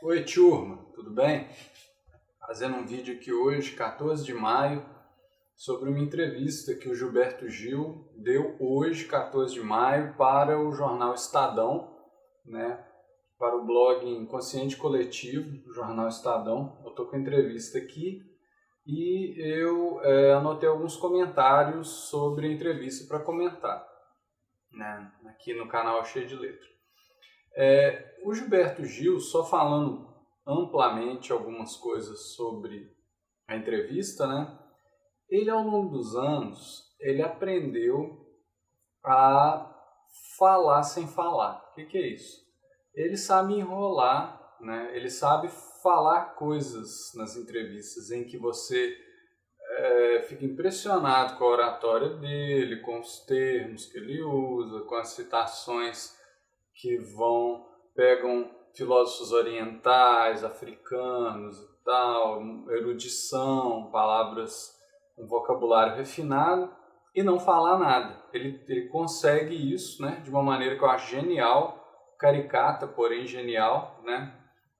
Oi, turma, tudo bem? Fazendo um vídeo aqui hoje, 14 de maio, sobre uma entrevista que o Gilberto Gil deu hoje, 14 de maio, para o jornal Estadão, né? Para o blog Inconsciente Coletivo, o jornal Estadão. Eu estou com a entrevista aqui e eu anotei alguns comentários sobre a entrevista para comentar, né? Aqui no canal Cheio de Letra. O Gilberto Gil, só falando amplamente algumas coisas sobre a entrevista, né? Ele, ao longo dos anos, ele aprendeu a falar sem falar. O que é isso? Ele sabe enrolar, né? Ele sabe falar coisas nas entrevistas em que você fica impressionado com a oratória dele, com os termos que ele usa, com as citações que pegam filósofos orientais, africanos e tal, erudição, palavras, um vocabulário refinado e não falar nada. Ele consegue isso, né, de uma maneira que eu acho genial, caricata, porém genial, né?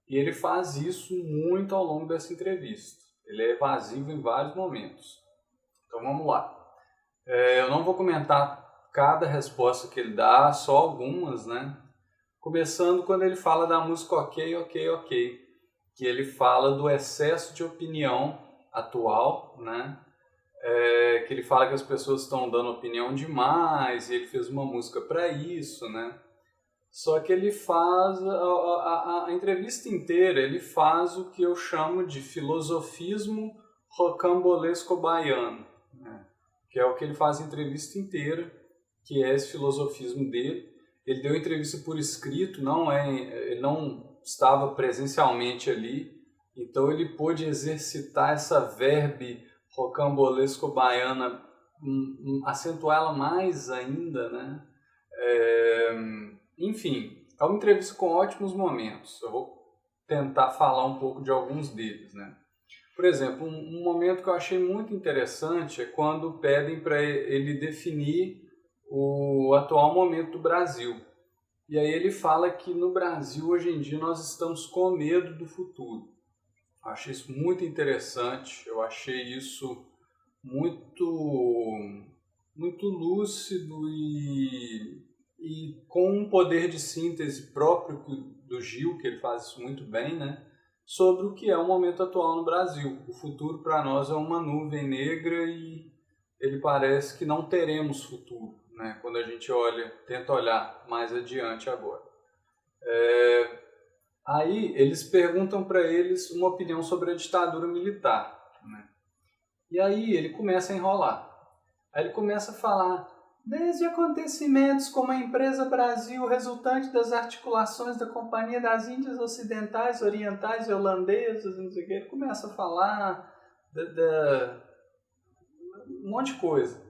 E ele faz isso muito ao longo dessa entrevista. Ele é evasivo em vários momentos. Então vamos lá. Eu não vou comentar cada resposta que ele dá, só algumas, né? Começando quando ele fala da música Ok, Ok, Ok, que ele fala do excesso de opinião atual, né? Que ele fala que as pessoas estão dando opinião demais e ele fez uma música para isso, né? Só que ele faz a entrevista inteira, ele faz o que eu chamo de filosofismo rocambolesco baiano, né? Que é o que ele faz a entrevista inteira, que é esse filosofismo dele. Ele deu entrevista por escrito, ele não estava presencialmente ali, então ele pôde exercitar essa verbe rocambolesco baiana, acentuá-la mais ainda, né? Enfim, é uma entrevista com ótimos momentos. Eu vou tentar falar um pouco de alguns deles, né? Por exemplo, um momento que eu achei muito interessante é quando pedem para ele definir o atual momento do Brasil. E aí ele fala que no Brasil, hoje em dia, nós estamos com medo do futuro. Eu achei isso muito interessante, eu achei isso muito, muito lúcido e com um poder de síntese próprio do Gil, que ele faz isso muito bem, né? Sobre o que é o momento atual no Brasil. O futuro para nós é uma nuvem negra e ele parece que não teremos futuro, né? Quando a gente tenta olhar mais adiante agora. Aí eles perguntam para eles uma opinião sobre a ditadura militar, né? E aí ele começa a enrolar. Aí ele começa a falar: desde acontecimentos como a empresa Brasil, resultante das articulações da Companhia das Índias Ocidentais, Orientais e Holandesas, não sei o que, ele começa a falar um monte de coisa.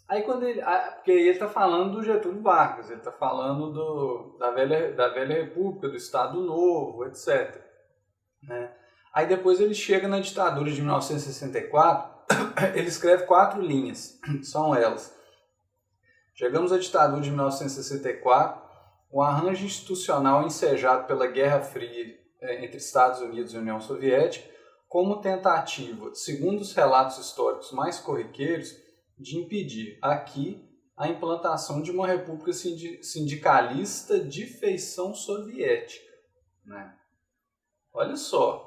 Aí porque ele está falando do Getúlio Vargas, ele está falando da velha República, do Estado Novo, etc. Né? Aí depois ele chega na ditadura de 1964, ele escreve 4 linhas, são elas. Chegamos à ditadura de 1964, o arranjo institucional ensejado pela Guerra Fria entre Estados Unidos e União Soviética, como tentativa, segundo os relatos históricos mais corriqueiros, de impedir aqui a implantação de uma república sindicalista de feição soviética, né? Olha só,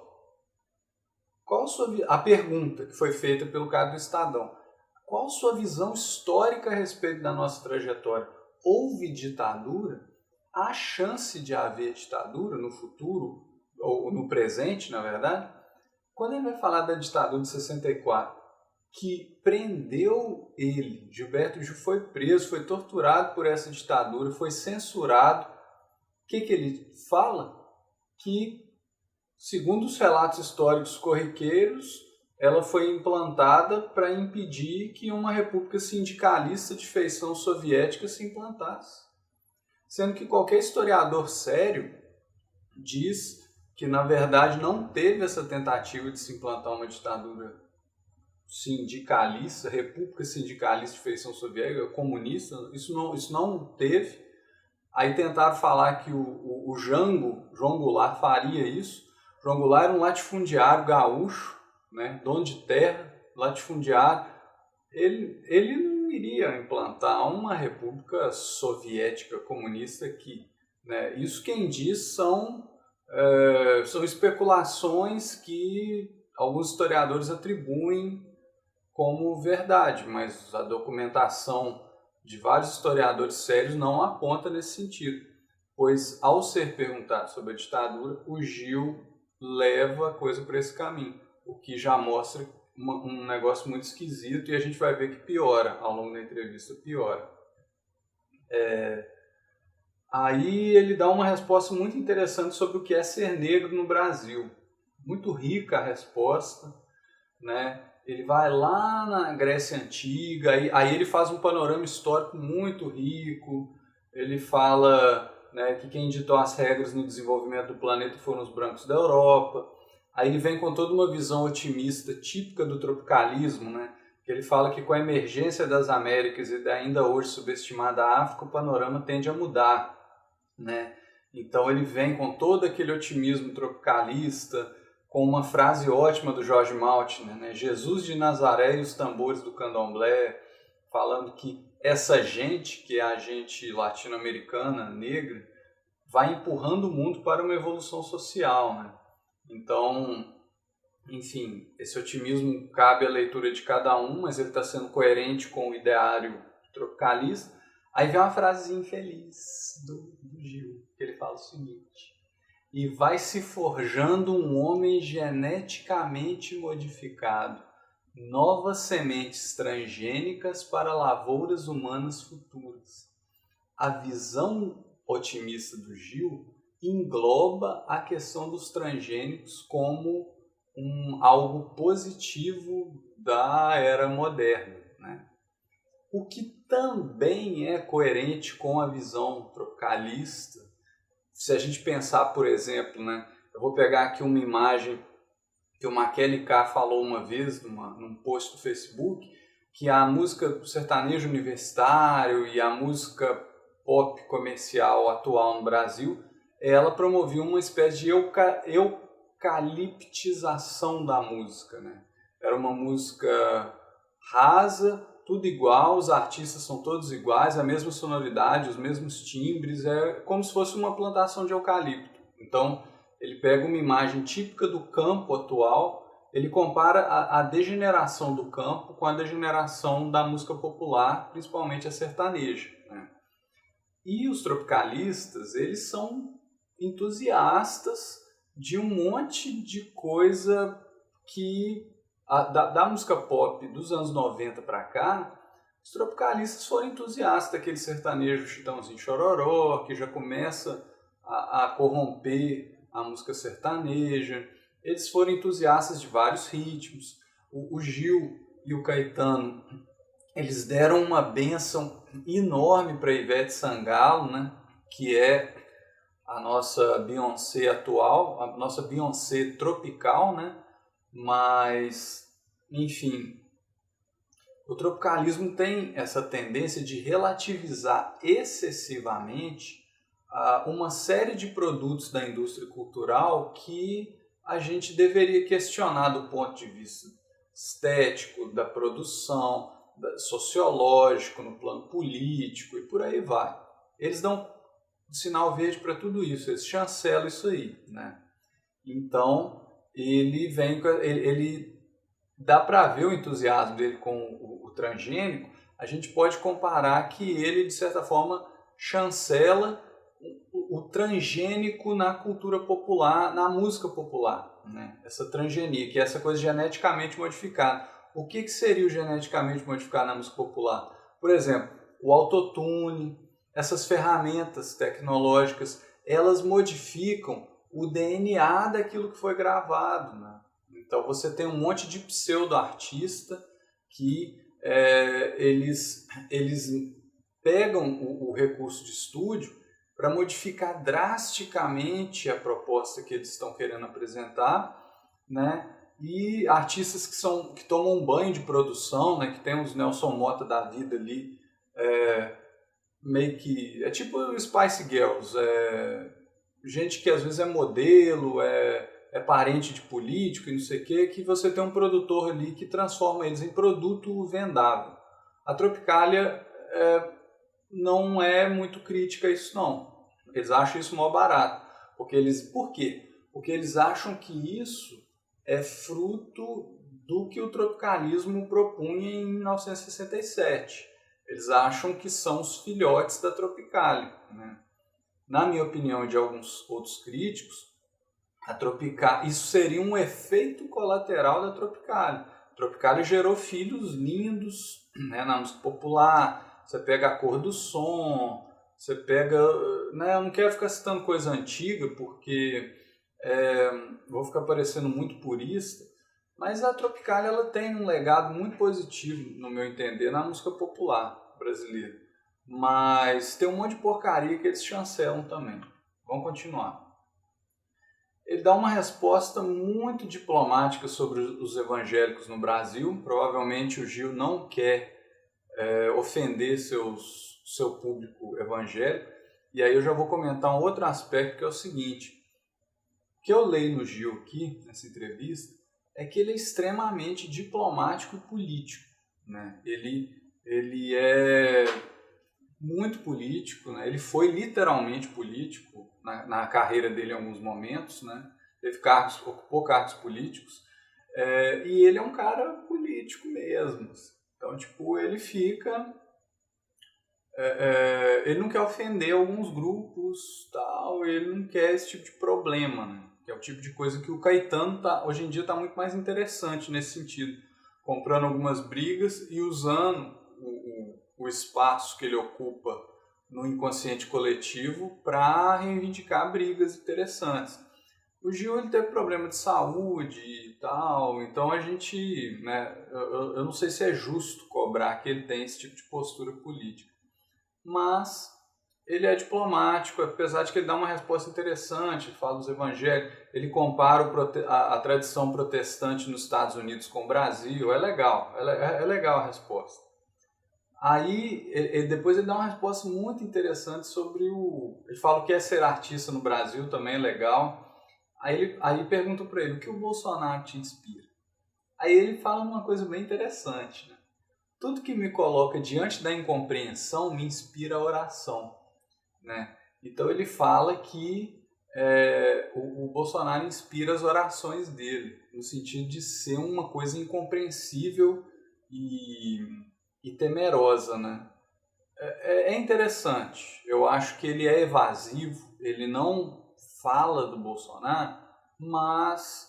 a pergunta que foi feita pelo cara do Estadão: qual sua visão histórica a respeito da nossa trajetória? Houve ditadura? Há chance de haver ditadura no futuro, ou no presente, na verdade? Quando ele vai falar da ditadura de 64, que prendeu ele, Gilberto Gil foi preso, foi torturado por essa ditadura, foi censurado, o que ele fala? Que, segundo os relatos históricos corriqueiros, ela foi implantada para impedir que uma república sindicalista de feição soviética se implantasse. Sendo que qualquer historiador sério diz que, na verdade, não teve essa tentativa de se implantar uma ditadura sindicalista, república sindicalista de feição soviética, comunista, isso não teve. Aí tentaram falar que o João Goulart faria isso, João Goulart era um latifundiário gaúcho, né, dono de terra, latifundiário. Ele não iria implantar uma república soviética comunista aqui, né? Isso quem diz são especulações que alguns historiadores atribuem como verdade, mas a documentação de vários historiadores sérios não aponta nesse sentido, pois ao ser perguntado sobre a ditadura, o Gil leva a coisa por esse caminho, o que já mostra um negócio muito esquisito e a gente vai ver que piora, ao longo da entrevista piora. Aí ele dá uma resposta muito interessante sobre o que é ser negro no Brasil. Muito rica a resposta, né? Ele vai lá na Grécia Antiga, aí ele faz um panorama histórico muito rico. Ele fala, né, que quem ditou as regras no desenvolvimento do planeta foram os brancos da Europa. Aí ele vem com toda uma visão otimista, típica do tropicalismo, né? Que ele fala que com a emergência das Américas e da ainda hoje subestimada África, o panorama tende a mudar, né? Então ele vem com todo aquele otimismo tropicalista, com uma frase ótima do Jorge Maltner, né? Jesus de Nazaré e os tambores do candomblé, falando que essa gente, que é a gente latino-americana, negra, vai empurrando o mundo para uma evolução social, né? Então, enfim, esse otimismo cabe à leitura de cada um, mas ele está sendo coerente com o ideário tropicalista. Aí vem uma frase infeliz do Gil, que ele fala o seguinte: e vai se forjando um homem geneticamente modificado, novas sementes transgênicas para lavouras humanas futuras. A visão otimista do Gil engloba a questão dos transgênicos como algo positivo da era moderna, né? O que também é coerente com a visão tropicalista. Se a gente pensar, por exemplo, né, eu vou pegar aqui uma imagem que o Maquele K falou uma vez num post do Facebook, que a música sertanejo universitário e a música pop comercial atual no Brasil, ela promovia uma espécie de eucaliptização da música, né? Era uma música rasa, tudo igual, os artistas são todos iguais, a mesma sonoridade, os mesmos timbres, é como se fosse uma plantação de eucalipto. Então, ele pega uma imagem típica do campo atual, ele compara a degeneração do campo com a degeneração da música popular, principalmente a sertaneja, né? E os tropicalistas, eles são entusiastas de um monte de coisa que da música pop dos anos 90 para cá, os tropicalistas foram entusiastas daquele sertanejo Chitãozinho Chororó, que já começa a corromper a música sertaneja. Eles foram entusiastas de vários ritmos. O Gil e o Caetano, eles deram uma bênção enorme para Ivete Sangalo, né? Que é a nossa Beyoncé atual, a nossa Beyoncé tropical, né? Mas, enfim, o tropicalismo tem essa tendência de relativizar excessivamente uma série de produtos da indústria cultural que a gente deveria questionar do ponto de vista estético, da produção, sociológico, no plano político e por aí vai. Eles dão sinal verde para tudo isso, eles chancelam isso aí, né? Então, ele dá para ver o entusiasmo dele com o transgênico. A gente pode comparar que ele, de certa forma, chancela o transgênico na cultura popular, na música popular, né? Essa transgenia, que é essa coisa geneticamente modificada. O que seria o geneticamente modificado na música popular? Por exemplo, o autotune, essas ferramentas tecnológicas, elas modificam o DNA daquilo que foi gravado, né? Então você tem um monte de pseudo-artista que eles pegam o recurso de estúdio para modificar drasticamente a proposta que eles estão querendo apresentar, né? E artistas que tomam um banho de produção, né? Que tem os Nelson Motta da vida ali, meio que... É tipo Spice Girls, gente que às vezes é modelo, é parente de político e não sei o quê, que você tem um produtor ali que transforma eles em produto vendável. A Tropicália não é muito crítica a isso, não. Eles acham isso mó barato. Por quê? Porque eles acham que isso é fruto do que o tropicalismo propunha em 1967. Eles acham que são os filhotes da Tropicália, né? Na minha opinião e de alguns outros críticos, isso seria um efeito colateral da Tropicália. A Tropicália gerou filhos lindos, né, na música popular. Você pega a cor do som, você pega... Né, eu não quero ficar citando coisa antiga, porque vou ficar parecendo muito purista, mas a Tropicália ela tem um legado muito positivo, no meu entender, na música popular brasileira. Mas tem um monte de porcaria que eles chancelam também. Vamos continuar. Ele dá uma resposta muito diplomática sobre os evangélicos no Brasil. Provavelmente o Gil não quer ofender seu público evangélico. E aí eu já vou comentar um outro aspecto, que é o seguinte. O que eu leio no Gil aqui, nessa entrevista, é que ele é extremamente diplomático e político, né? Ele é muito político, né? Ele foi literalmente político na carreira dele em alguns momentos, né? Ocupou cargos políticos, e ele é um cara político mesmo. Então, tipo, ele fica... ele não quer ofender alguns grupos, tal, ele não quer esse tipo de problema, né? Que é o tipo de coisa que o Caetano hoje em dia está muito mais interessante nesse sentido, comprando algumas brigas e usando o espaço que ele ocupa no inconsciente coletivo para reivindicar brigas interessantes. O Gil ele teve problema de saúde e tal, então a gente, né, eu não sei se é justo cobrar que ele tem esse tipo de postura política, mas ele é diplomático, apesar de que ele dá uma resposta interessante, ele fala dos evangélicos, ele compara a tradição protestante nos Estados Unidos com o Brasil, é legal, é legal a resposta. Aí, depois ele dá uma resposta muito interessante sobre ele fala o que é ser artista no Brasil, também é legal. Aí perguntam para ele, o que o Bolsonaro te inspira? Aí ele fala uma coisa bem interessante, né? Tudo que me coloca diante da incompreensão me inspira a oração, né? Então ele fala que o Bolsonaro inspira as orações dele, no sentido de ser uma coisa incompreensível e temerosa, né? É interessante. Eu acho que ele é evasivo, ele não fala do Bolsonaro, mas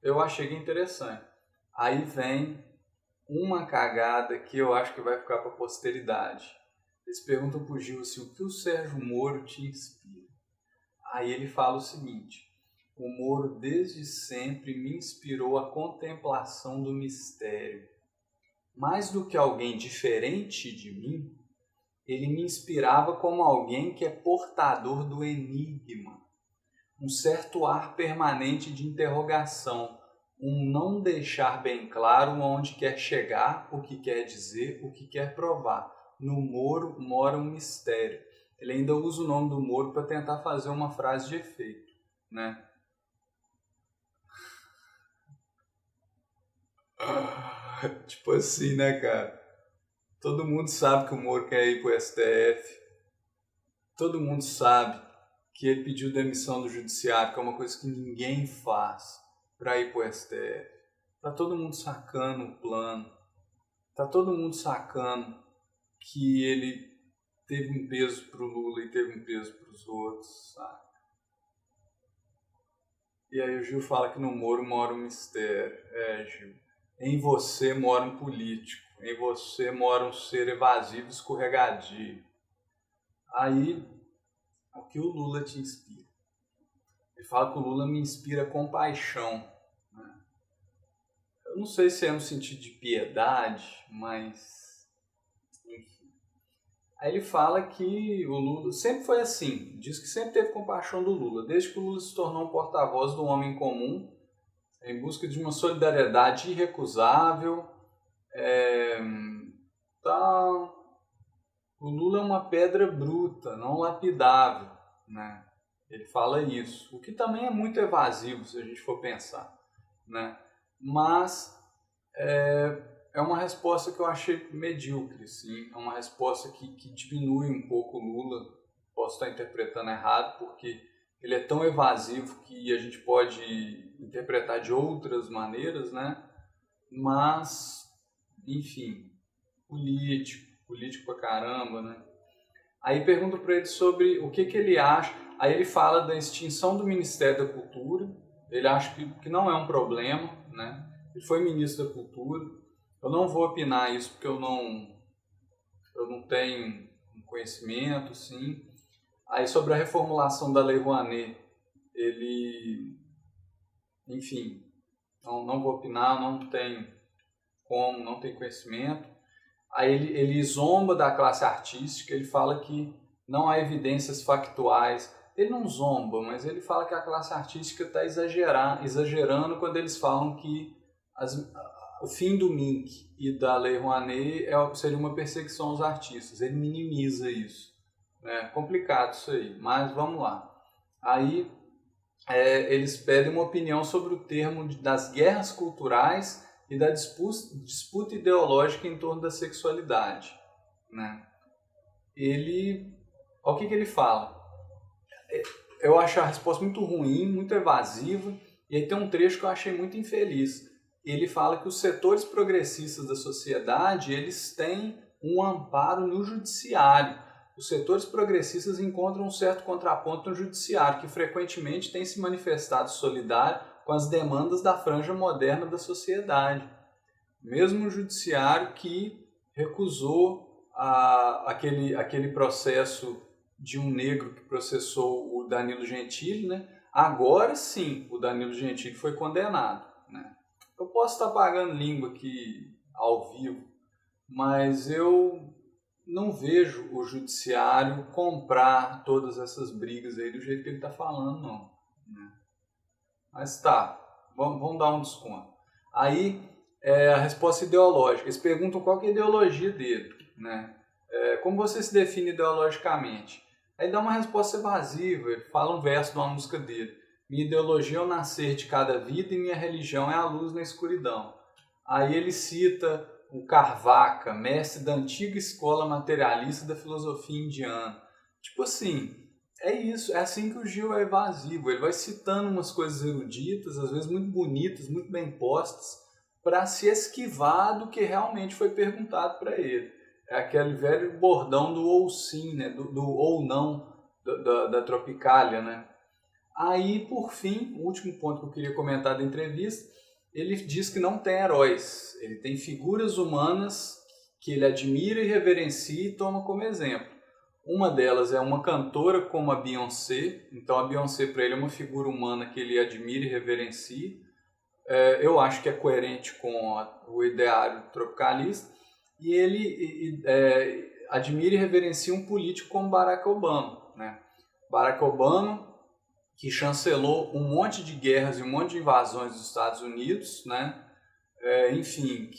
eu achei que é interessante. Aí vem uma cagada que eu acho que vai ficar para a posteridade. Eles perguntam pro Gil assim, o que o Sérgio Moro te inspira? Aí ele fala o seguinte, o Moro desde sempre me inspirou a contemplação do mistério. Mais do que alguém diferente de mim, ele me inspirava como alguém que é portador do enigma. Um certo ar permanente de interrogação, um não deixar bem claro onde quer chegar, o que quer dizer, o que quer provar. No Moro mora um mistério. Ele ainda usa o nome do Moro para tentar fazer uma frase de efeito, né? Tipo assim, né, cara? Todo mundo sabe que o Moro quer ir pro STF. Todo mundo sabe que ele pediu demissão do judiciário, que é uma coisa que ninguém faz para ir pro STF. Tá todo mundo sacando o plano. Tá todo mundo sacando que ele teve um peso pro Lula e teve um peso pros outros, sabe? E aí o Gil fala que no Moro mora um mistério. Gil, em você mora um político, em você mora um ser evasivo, escorregadio. Aí, o que o Lula te inspira? Ele fala que o Lula me inspira compaixão, né? Eu não sei se é no sentido de piedade, mas enfim. Aí ele fala que o Lula sempre foi assim, diz que sempre teve compaixão do Lula, desde que o Lula se tornou um porta-voz do homem comum, em busca de uma solidariedade irrecusável. O Lula é uma pedra bruta, não lapidável, né? Ele fala isso, o que também é muito evasivo se a gente for pensar, né? Mas é uma resposta que eu achei medíocre, sim. É uma resposta que diminui um pouco o Lula. Posso estar interpretando errado, porque ele é tão evasivo que a gente pode interpretar de outras maneiras, né? Mas, enfim, político pra caramba, né? Aí pergunto para ele sobre o que ele acha. Aí ele fala da extinção do Ministério da Cultura. Ele acha que não é um problema, né? Ele foi ministro da Cultura. Eu não vou opinar isso porque eu não tenho conhecimento, sim. Aí sobre a reformulação da Lei Rouanet, ele, enfim, não vou opinar, não tem como, não tem conhecimento. Aí ele zomba da classe artística, ele fala que não há evidências factuais. Ele não zomba, mas ele fala que a classe artística está exagerando quando eles falam que o fim do MINC e da Lei Rouanet seria uma perseguição aos artistas. Ele minimiza isso. É complicado isso aí, mas vamos lá. Aí eles pedem uma opinião sobre o termo das guerras culturais e da disputa ideológica em torno da sexualidade, né? Olha o que ele fala. Eu acho a resposta muito ruim, muito evasiva, e aí tem um trecho que eu achei muito infeliz. Ele fala que os setores progressistas da sociedade, eles têm um amparo no judiciário. Os setores progressistas encontram um certo contraponto no judiciário, que frequentemente tem se manifestado solidário com as demandas da franja moderna da sociedade. Mesmo o judiciário que recusou aquele processo de um negro que processou o Danilo Gentili, né? Agora sim, o Danilo Gentili foi condenado, né? Eu posso estar pagando língua aqui ao vivo, mas eu não vejo o judiciário comprar todas essas brigas aí do jeito que ele está falando, não, né? Mas tá, vamos dar um desconto. Aí, a resposta ideológica. Eles perguntam qual que é a ideologia dele, né? Como você se define ideologicamente? Aí dá uma resposta evasiva, ele fala um verso de uma música dele. Minha ideologia é o nascer de cada vida e minha religião é a luz na escuridão. Aí ele cita o Carvaca, mestre da antiga escola materialista da filosofia indiana. Tipo assim, é isso, é assim que o Gil é evasivo. Ele vai citando umas coisas eruditas, às vezes muito bonitas, muito bem postas, para se esquivar do que realmente foi perguntado para ele. É aquele velho bordão do ou sim, né? do ou não da Tropicália, né? Aí, por fim, o último ponto que eu queria comentar da entrevista, ele diz que não tem heróis, ele tem figuras humanas que ele admira e reverencia e toma como exemplo. Uma delas é uma cantora como a Beyoncé, então a Beyoncé para ele é uma figura humana que ele admira e reverencia. Eu acho que é coerente com o ideário tropicalista. E ele admira e reverencia um político como Barack Obama, né? Barack Obama, que chancelou um monte de guerras e um monte de invasões dos Estados Unidos, né? Enfim,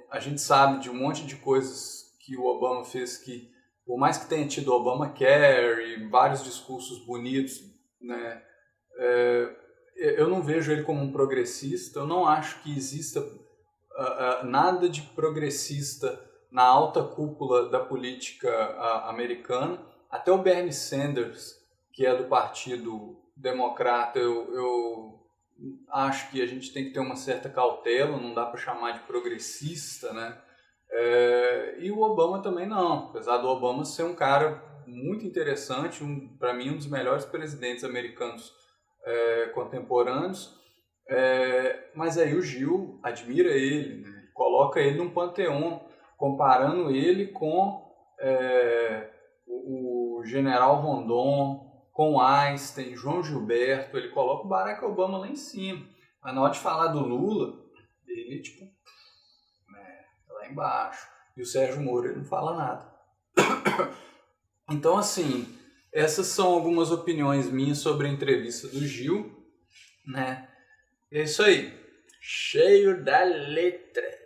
a gente sabe de um monte de coisas que o Obama fez que, por mais que tenha tido Obamacare e vários discursos bonitos, né? Eu não vejo ele como um progressista, eu não acho que exista nada de progressista na alta cúpula da política americana. Até o Bernie Sanders, que é do Partido Democrata, eu acho que a gente tem que ter uma certa cautela, não dá para chamar de progressista, né? E o Obama também não, apesar do Obama ser um cara muito interessante, para mim um dos melhores presidentes americanos contemporâneos, mas aí o Gil admira ele, né? Coloca ele num panteão, comparando ele com o General Rondon, com Einstein, João Gilberto. Ele coloca o Barack Obama lá em cima, mas na hora de falar do Lula, ele tipo, tá lá embaixo, e o Sérgio Moro ele não fala nada. Então assim, essas são algumas opiniões minhas sobre a entrevista do Gil, né? É isso aí, cheio da letra.